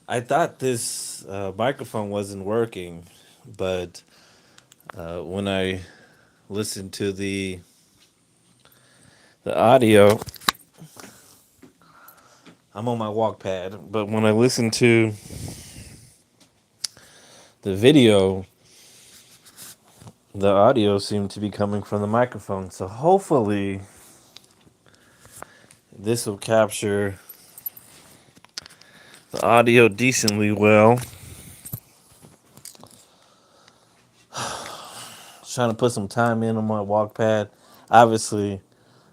I thought this microphone wasn't working, but when I listened to the audio, I'm on my walk pad. But when I listened to the video, the audio seemed to be coming from the microphone. So hopefully, this will capture the audio decently well. Trying to put some time in on my walk pad. Obviously,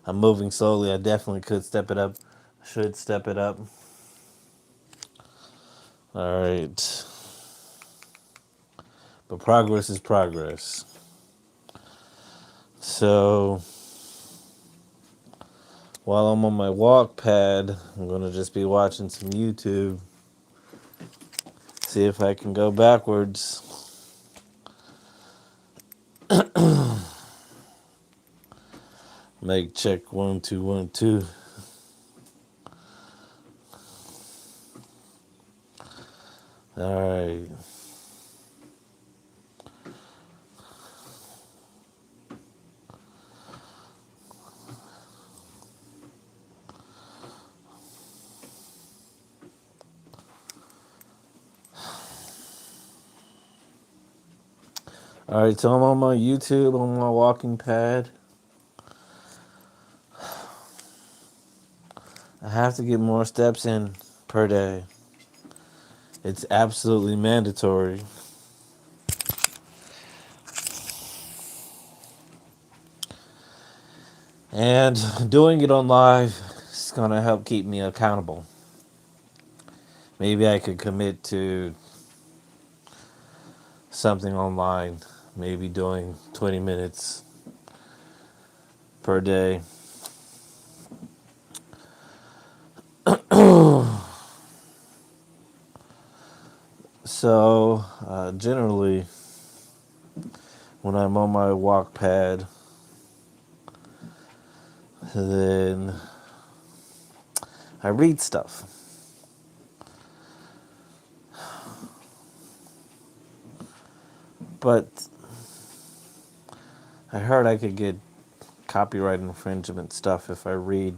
I'm moving slowly. I definitely could step it up. Should step it up. All right. But progress is progress. So while I'm on my walk pad, I'm going to just be watching some YouTube. See if I can go backwards. Make check 1 2 1 2. All right. All right, so I'm on my YouTube on my walking pad. I have to get more steps in per day. It's absolutely mandatory. And doing it on live is going to help keep me accountable. Maybe I could commit to something online, maybe doing 20 minutes per day. So, generally, when I'm on my walk pad, then I read stuff. But I heard I could get copyright infringement stuff if I read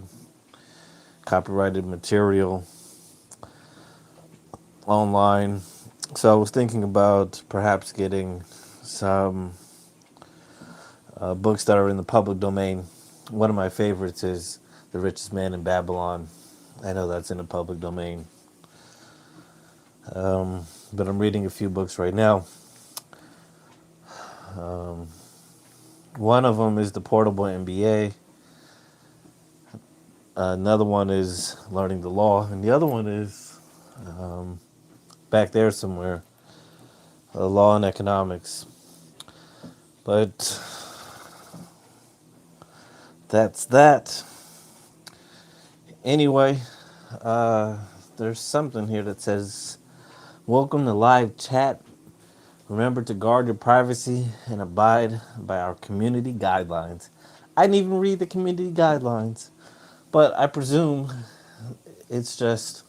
copyrighted material online. So I was thinking about perhaps getting some books that are in the public domain. One of my favorites is The Richest Man in Babylon. I know that's in the public domain. But I'm reading a few books right now. One of them is The Portable MBA. Another one is Learning the Law. And the other one is back there somewhere, Law and Economics. But that's that. Anyway, there's something here that says, "Welcome to live chat. Remember to guard your privacy and abide by our community guidelines." I didn't even read the community guidelines, but I presume it's just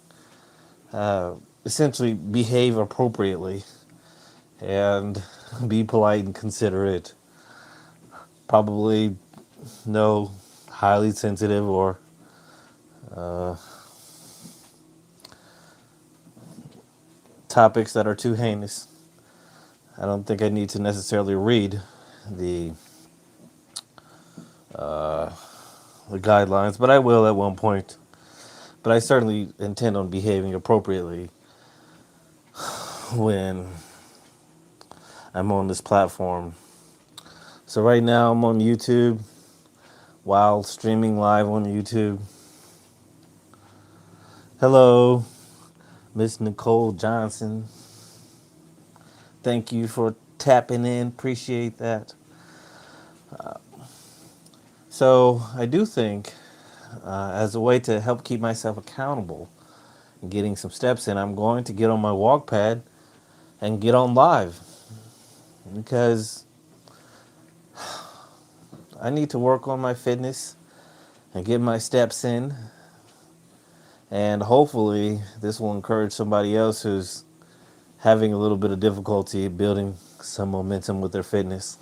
essentially behave appropriately and be polite and considerate. Probably no highly sensitive or topics that are too heinous. I don't think I need to necessarily read the the guidelines, but I will at one point. But I certainly intend on behaving appropriately when I'm on this platform. So right now I'm on YouTube while streaming live on YouTube. Hello, Miss Nicole Johnson. Thank you for tapping in. Appreciate that. So I do think, as a way to help keep myself accountable and getting some steps in, I'm going to get on my walk pad and get on live because I need to work on my fitness and get my steps in And hopefully, this will encourage somebody else who's having a little bit of difficulty building some momentum with their fitness.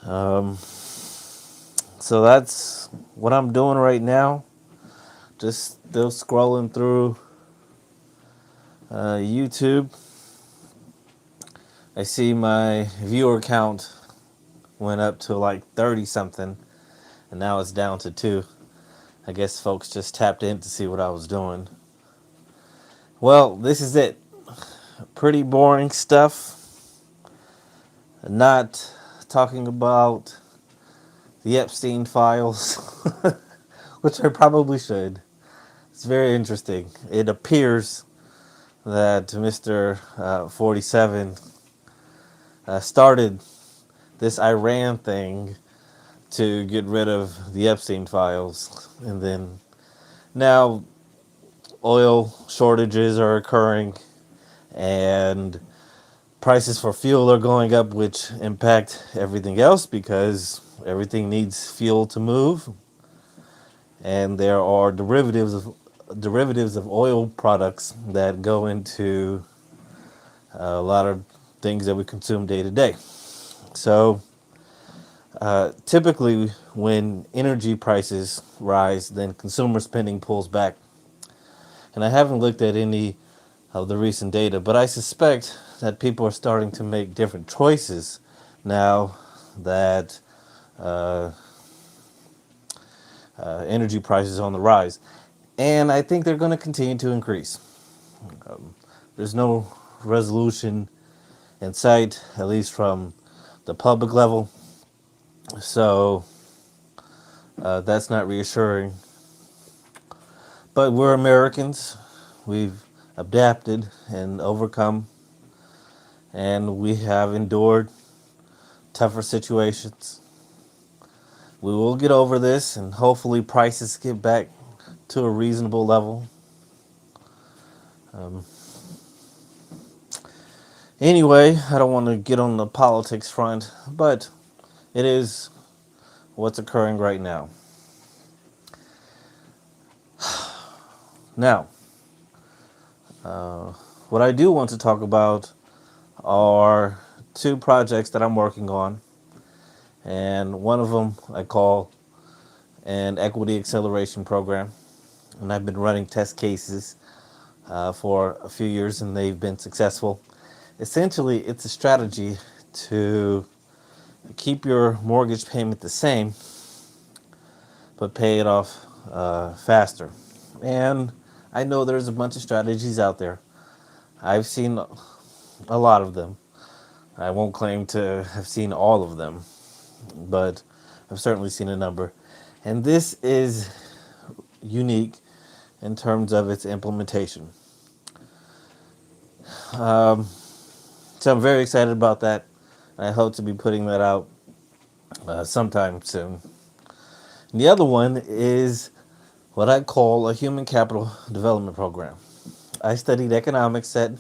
Um, so that's what I'm doing right now. Just still scrolling through YouTube. I see my viewer count went up to like 30 something, and now it's down to 2. I guess folks just tapped in to see what I was doing. Well, this is it. Pretty boring stuff. Not talking about the Epstein files, which I probably should. It's very interesting. It appears that Mr. 47 started this Iran thing to get rid of the Epstein files. And then now oil shortages are occurring and prices for fuel are going up, which impact everything else because everything needs fuel to move. And there are derivatives of oil products that go into a lot of things that we consume day to day. So typically when energy prices rise, then consumer spending pulls back. And I haven't looked at any of the recent data, but I suspect that people are starting to make different choices now that uh, energy prices are on the rise. And I think they're going to continue to increase. There's no resolution in sight, at least from the public level. So that's not reassuring. But we're Americans. We've adapted and overcome, and we have endured tougher situations. We will get over this, and hopefully prices get back to a reasonable level. Um, anyway, I don't want to get on the politics front, but it is what's occurring right now. Now, what I do want to talk about are 2 projects that I'm working on, and one of them I call an equity acceleration program, and I've been running test cases for a few years, and they've been successful. Essentially, it's a strategy to keep your mortgage payment the same, but pay it off faster. And I know there's a bunch of strategies out there. I've seen a lot of them. I won't claim to have seen all of them, but I've certainly seen a number. And this is unique in terms of its implementation. Um, so I'm very excited about that. I hope to be putting that out sometime soon. And the other one is what I call a human capital development program. I studied economics at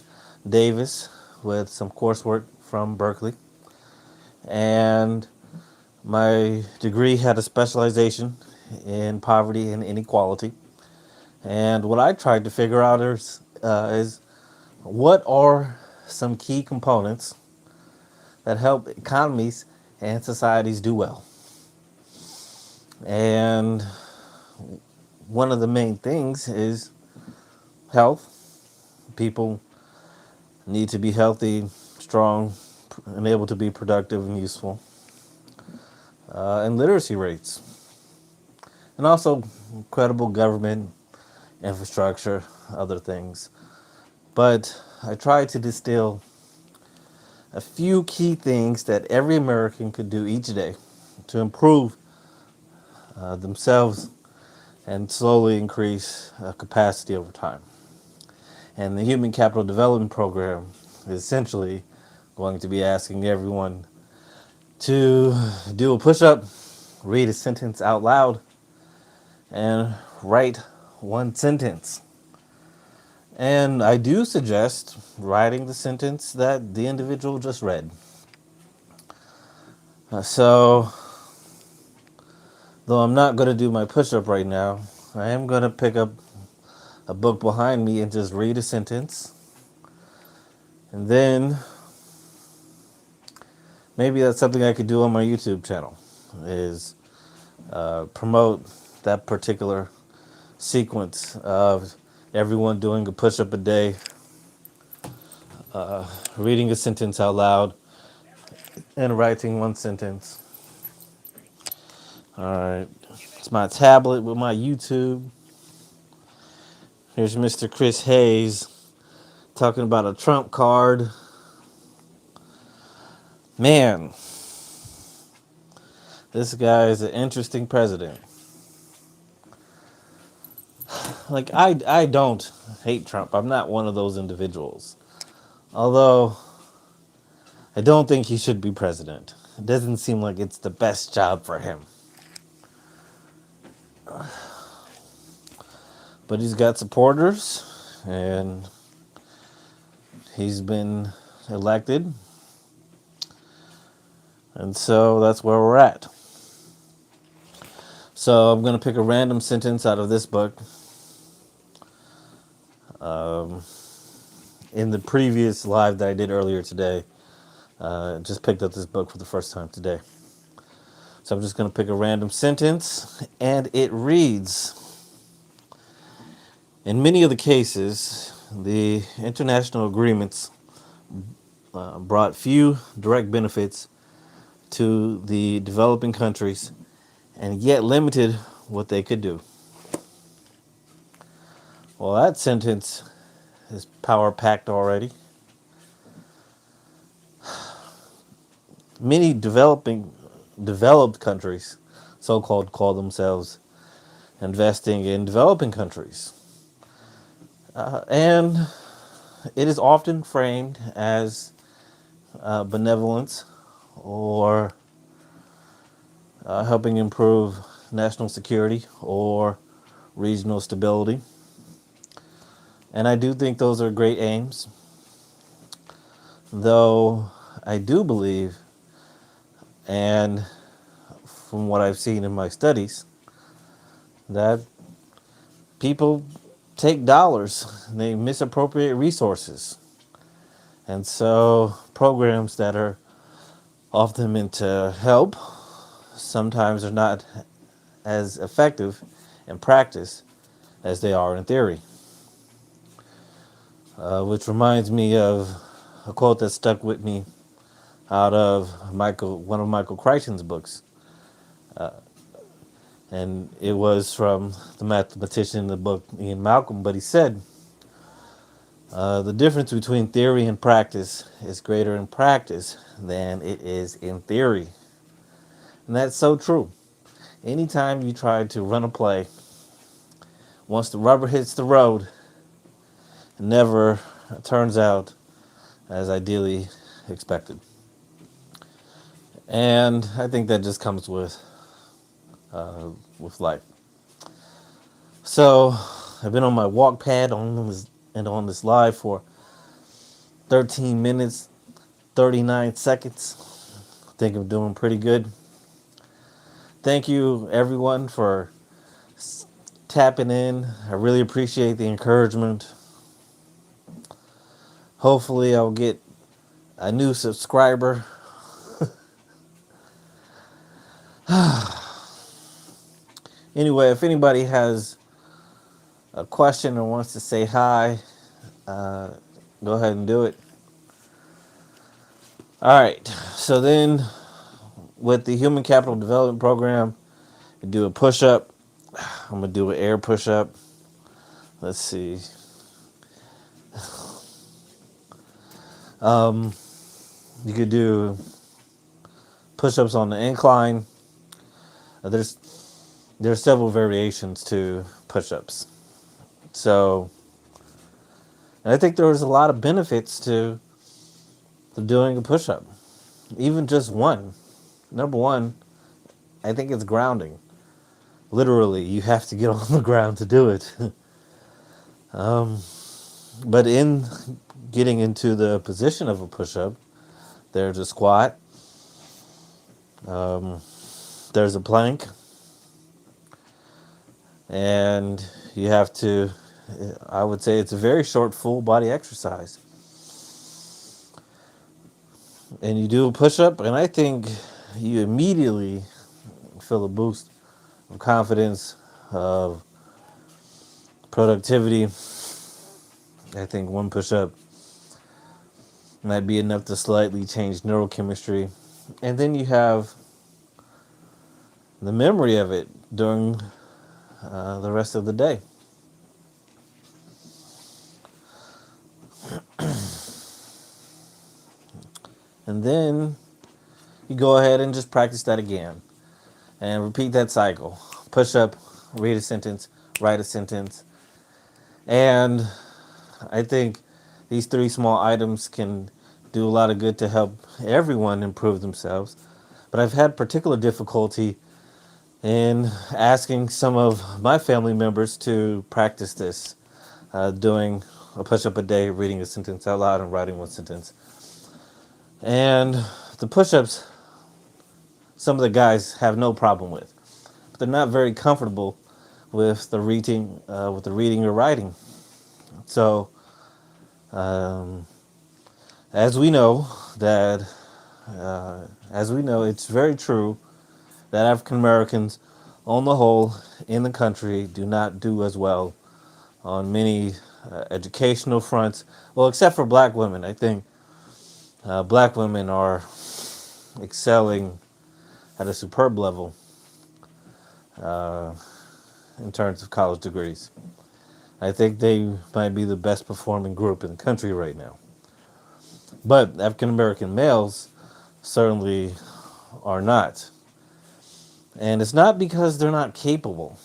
Davis with some coursework from Berkeley, and my degree had a specialization in poverty and inequality. And what I tried to figure out is what are some key components that help economies and societies do well. And one of the main things is health. People need to be healthy, strong, and able to be productive and useful. And literacy rates. And also credible government, infrastructure, other things. But I tried to distill a few key things that every American could do each day to improve themselves and slowly increase capacity over time. And the Human Capital Development Program is essentially going to be asking everyone to do a push-up, read a sentence out loud, and write one sentence. And I do suggest writing the sentence that the individual just read. So, though I'm not going to do my push-up right now, I am going to pick up a book behind me and just read a sentence. And then maybe that's something I could do on my YouTube channel, is promote that particular sequence of everyone doing a push-up a day, reading a sentence out loud, and writing one sentence. All right. It's my tablet with my YouTube. Here's Mr. Chris Hayes talking about a Trump card. Man, this guy is an interesting president. Like, I don't hate Trump. I'm not one of those individuals. Although, I don't think he should be president. It doesn't seem like it's the best job for him. But he's got supporters, and he's been elected. And so that's where we're at. So I'm going to pick a random sentence out of this book. In the previous live that I did earlier today, just picked up this book for the first time today. So I'm just going to pick a random sentence, and it reads, in many of the cases, the international agreements brought few direct benefits to the developing countries and yet limited what they could do. Well, that sentence is power-packed already. Many developed countries, so-called, call themselves investing in developing countries. And it is often framed as benevolence or helping improve national security or regional stability. And I do think those are great aims, though I do believe, and from what I've seen in my studies, that people take dollars, they misappropriate resources. And so programs that are often meant to help sometimes are not as effective in practice as they are in theory. Which reminds me of a quote that stuck with me out of one of Michael Crichton's books. And it was from the mathematician in the book, Ian Malcolm, but he said, the difference between theory and practice is greater in practice than it is in theory. And that's so true. Anytime you try to run a play, once the rubber hits the road, it never turns out as ideally expected. And I think that just comes with life. So I've been on my walk pad on this live for 13 minutes, 39 seconds. I think I'm doing pretty good. Thank you, everyone, for tapping in. I really appreciate the encouragement. Hopefully, I'll get a new subscriber. Anyway, if anybody has a question or wants to say hi, go ahead and do it. All right. So then, with the Human Capital Development Program, you do a push-up. I'm going to do an air push-up. Let's see. You could do push-ups on the incline. There's several variations to push-ups. So I think there's a lot of benefits to doing a push-up. Even just one. Number one, I think it's grounding. Literally, you have to get on the ground to do it. But in getting into the position of a push-up, there's a squat, there's a plank, And you have to, I would say it's a very short full body exercise. And you do a push up, and I think you immediately feel a boost of confidence, of productivity. I think one push up might be enough to slightly change neurochemistry. And then you have the memory of it during the rest of the day. And then you go ahead and just practice that again and repeat that cycle. Push up, read a sentence, write a sentence. And I think these three small items can do a lot of good to help everyone improve themselves. But I've had particular difficulty in asking some of my family members to practice this, doing a push up a day, reading a sentence out loud, and writing one sentence. And the push ups, some of the guys have no problem with, but they're not very comfortable with the reading or writing. So, um, as we know that, it's very true that African Americans, on the whole, in the country, do not do as well on many educational fronts. Well, except for black women, I think black women are excelling at a superb level uh, in terms of college degrees. I think they might be the best performing group in the country right now. But African American males certainly are not. And it's not because they're not capable,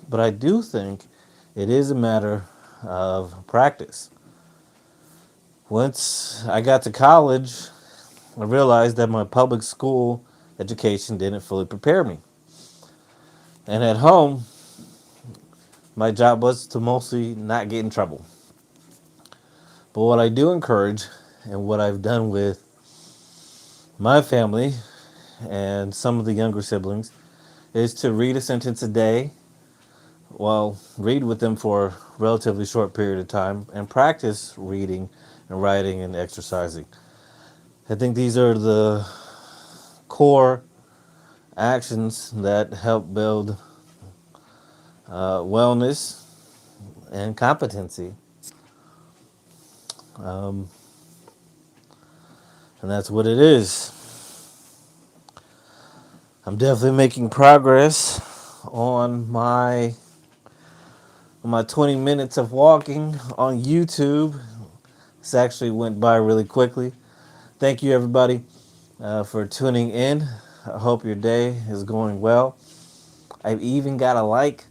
but I do think it is a matter of practice. Once I got to college, I realized that my public school education didn't fully prepare me. And at home, my job was to mostly not get in trouble. But what I do encourage, and what I've done with my family and some of the younger siblings, is to read a sentence a day. Well, read with them for a relatively short period of time and practice reading and writing and exercising. I think these are the core actions that help build wellness and competency. Um, and that's what it is. I'm definitely making progress on my 20 minutes of walking on YouTube. This actually went by really quickly. Thank you, everybody, for tuning in. I hope your day is going well. I've even got a like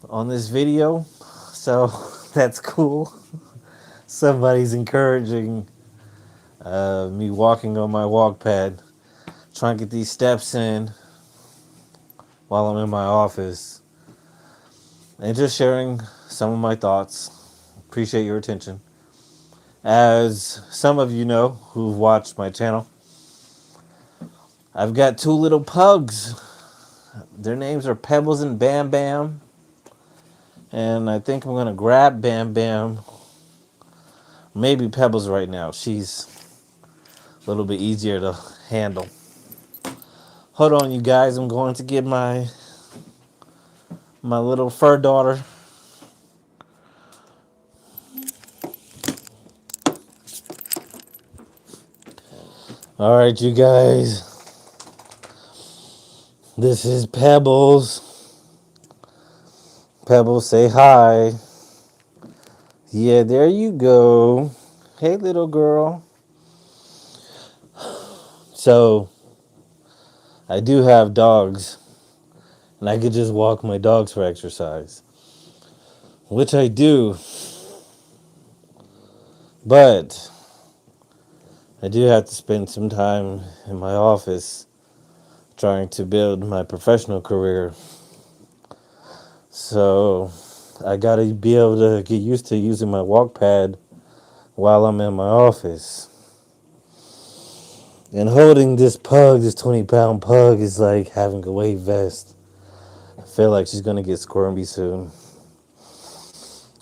on this video, so that's cool. Somebody's encouraging me walking on my walk pad, trying to get these steps in while I'm in my office, and just sharing some of my thoughts. Appreciate your attention. As some of you know who've watched my channel, I've got two little pugs. Their names are Pebbles and Bam Bam. And I think I'm going to grab Bam Bam. Maybe Pebbles right now. She's a little bit easier to handle. Hold on, you guys. I'm going to get my little fur daughter. All right, you guys. This is Pebbles. Pebbles, say hi. Yeah, there you go. Hey, little girl. So, I do have dogs, and I could just walk my dogs for exercise, which I do. But I do have to spend some time in my office trying to build my professional career. So I gotta be able to get used to using my walk pad while I'm in my office. And holding this 20-pound pug, is like having a weight vest. feel like she's gonna get squirmy soon.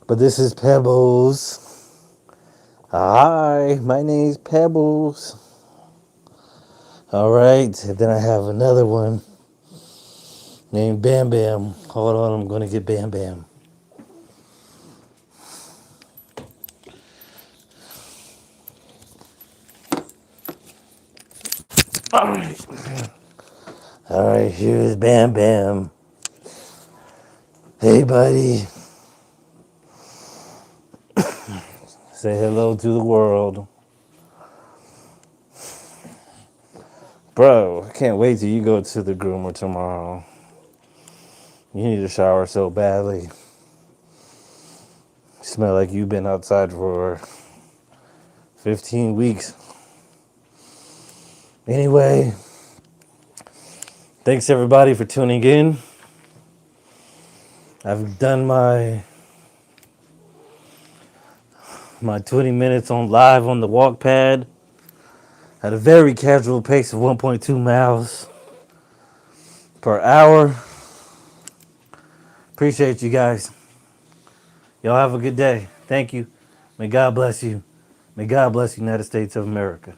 But this is Pebbles. Hi, my name's Pebbles. All right, and then I have another one named Bam Bam. Hold on, I'm gonna get Bam Bam. All right, here's Bam Bam. Hey, buddy. Say hello to the world. Bro, I can't wait till you go to the groomer tomorrow. You need a shower so badly. You smell like you've been outside for 15 weeks. Anyway, thanks everybody for tuning in. I've done my 20 minutes on live on the walk pad at a very casual pace of 1.2 miles per hour. Appreciate you guys. Y'all have a good day. Thank you. May God bless you. May God bless the United States of America.